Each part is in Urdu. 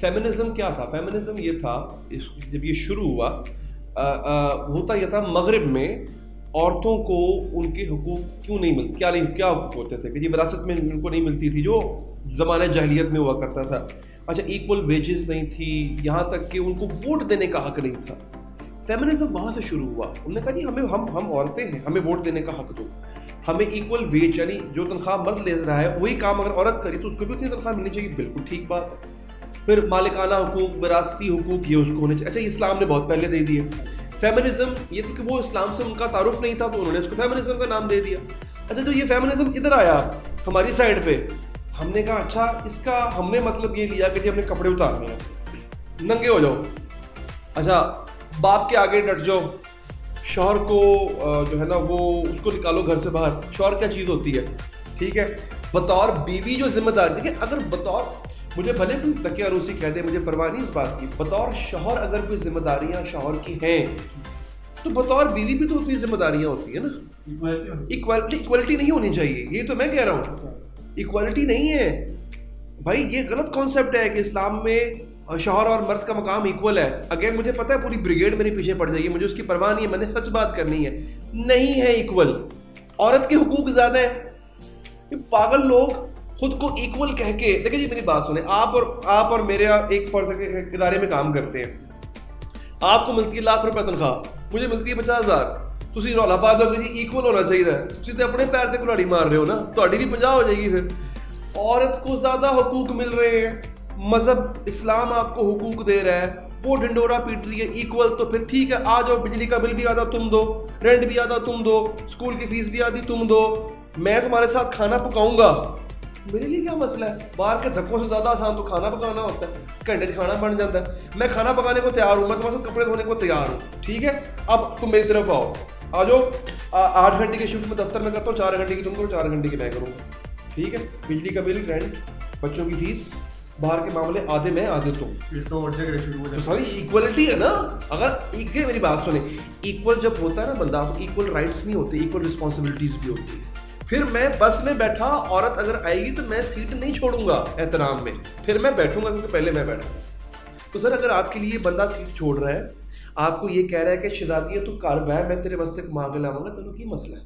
فیمنزم کیا تھا؟ فیمنزم یہ تھا جب یہ شروع ہوا ہوتا یہ تھا مغرب میں عورتوں کو ان کے حقوق کیوں نہیں ملتے، کیا حقوق ہوتے تھے کہ جی وراثت میں ان کو نہیں ملتی تھی جو زمانہ جاہلیت میں ہوا کرتا تھا. اچھا ایکول ویجز نہیں تھی، یہاں تک کہ ان کو ووٹ دینے کا حق نہیں تھا. فیمنزم وہاں سے شروع ہوا. انہوں نے کہا جی ہم عورتیں ہیں، ہمیں ووٹ دینے کا حق دو، ہمیں ایکول ویج یعنی جو تنخواہ مرد لے رہا ہے وہی کام اگر عورت کری تو اس کو بھی اتنی تنخواہ ملنی چاہیے. بالکل ٹھیک بات ہے. پھر مالکانہ حقوق، وراثتی حقوق یہ اس کو ہونے چاہیے. اچھا اسلام نے بہت پہلے دے دیے. فیمنزم یہ کہ وہ اسلام سے ان کا تعارف نہیں تھا تو انہوں نے اس کو فیمنزم کا نام دے دیا. اچھا جو یہ فیمنزم ادھر آیا ہماری سائڈ پہ، ہم نے کہا اچھا اس کا ہم نے مطلب یہ لیا کہ جی ہم نے کپڑے اتارنے ہیں، ننگے ہو جاؤ. اچھا باپ کے آگے ڈٹ جاؤ، شوہر کو جو ہے نا وہ اس کو نکالو گھر سے باہر. شوہر کیا چیز ہوتی ہے؟ ٹھیک ہے بطور بیوی جو ذمہ دار، دیکھیں اگر بطور مجھے بھلے کوئی تکیہ روسی کہہ دے، مجھے پرواہ نہیں اس بات کی، بطور شوہر اگر کوئی ذمہ داریاں شوہر کی ہیں تو بطور بیوی بھی تو اتنی ذمہ داریاں ہوتی ہیں نا. ایکوالٹی نہیں ہونی چاہیے، یہ تو میں کہہ رہا ہوں. ایکوالٹی نہیں ہے بھائی، یہ غلط کانسیپٹ ہے کہ اسلام میں شوہر اور مرد کا مقام ایکول ہے. اگین مجھے پتہ ہے پوری بریگیڈ میرے پیچھے پڑ جائے گی، مجھے اس کی پرواہ نہیں ہے، میں نے سچ بات کرنی ہے. نہیں ہے ایکول، عورت کے حقوق زیادہ ہیں. یہ پاگل لوگ خود کو ایکول کہہ کے، دیکھیں جی میری بات سنیں، آپ اور میرے ایک ادارے میں کام کرتے ہیں، آپ کو ملتی ہے ₹1,00,000 تنخواہ، مجھے ملتی ہے 50,000. تسی رولا پا دو کہ جی ایکول ہونا چاہیے، تسی تے اپنے پیر تے کلاڑی مار رہے ہو نا، تہاڈی بھی 50 ہو جائے گی. پھر عورت کو زیادہ حقوق مل رہے ہیں، مذہب اسلام آپ کو حقوق دے رہا ہے، وہ ڈنڈورا پیٹ رہی ہے ایکول. تو پھر ٹھیک ہے آ جاؤ، بجلی کا بل بھی آدھا تم دو، رینٹ بھی آدھا تم دو، اسکول کی فیس بھی آدھی تم دو، میں تمہارے ساتھ کھانا پکاؤں گا. میرے لیے کیا مسئلہ ہے؟ باہر کے دھکوں سے زیادہ آسان تو کھانا پکانا ہوتا ہے، گھنٹے سے کھانا بن جاتا ہے. میں کھانا پکانے کو تیار ہوں، میں تمہارے ساتھ کپڑے دھونے کو تیار ہوں. ٹھیک ہے اب تم میری طرف آ جاؤ. 8 گھنٹے کی شفٹ میں دفتر میں کرتا ہوں، 4 گھنٹے کی تم کرو، 4 گھنٹے کی میں کروں. ٹھیک ہے بجلی کا بل، رینٹ، بچوں کی فیس، باہر کے معاملے آدھے میں آدھے تم. تو ساری ایکوالٹی ہے نا. اگر میری بات سنیں، ایکول جب ہوتا ہے نا بندہ تو ایکول رائٹس نہیں ہوتے، ایکول رسپانسبلٹیز بھی ہوتی ہے. پھر میں بس میں بیٹھا، عورت اگر آئے گی تو میں سیٹ نہیں چھوڑوں گا احترام میں، پھر میں بیٹھوں گا کیونکہ پہلے میں بیٹھوں گا. تو سر اگر آپ کے لیے بندہ سیٹ چھوڑ رہا ہے، آپ کو یہ کہہ رہا ہے کہ شہزادی تو کار بہ میں تیرے واسطے مانگ لاؤں گا، تو کی مسئلہ ہے؟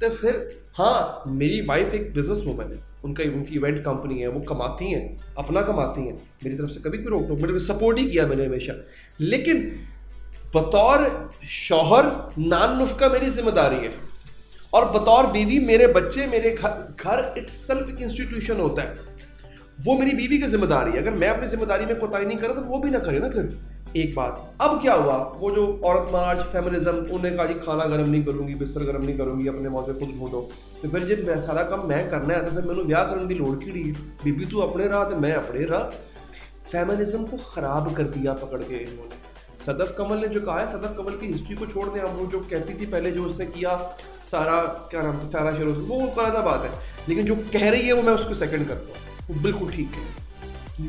تو پھر ہاں میری وائف ایک بزنس وومن ہے، ان کی ایونٹ کمپنی ہے، وہ کماتی ہیں، اپنا کماتی ہیں، میری طرف سے کبھی بھی روک ٹوک، میرے سپورٹ ہی کیا میں نے ہمیشہ. لیکن بطور شوہر نان نفقہ میری ذمہ داری ہے، اور بطور بیوی میرے بچے، میرے گھر اٹ سیلف ایک انسٹیٹیوشن ہوتا ہے، وہ میری بیوی کی ذمہ داری ہے. اگر میں اپنی ذمہ داری میں کوتاہی نہیں کرا تو وہ بھی نہ کرے نا. پھر ایک بات اب کیا ہوا، وہ جو عورت مارچ فیمنزم، انہوں نے کہا جی کھانا گرم نہیں کروں گی، بستر گرم نہیں کروں گی، اپنے موزے خود ڈھونڈو. تو پھر جب سارا کام میں کرنا ہے تو پھر مینوں بیاہ کرنے کی لوڑ کیڑی ہے؟ بیبی تو اپنے راہ تے میں اپنے راہ. فیمنزم کو خراب کر دیا پکڑ کے انہوں نے. صدف کمل نے جو کہا ہے، صدف کمل کی ہسٹری کو چھوڑ دیں ہم، وہ جو کہتی تھی پہلے جو اس نے کیا سارا کیا نام تھا، سارا شروع، وہ غلط بات ہے. لیکن جو کہہ رہی ہے وہ میں اس کو سیکنڈ کرتا ہوں، وہ بالکل ٹھیک ہے.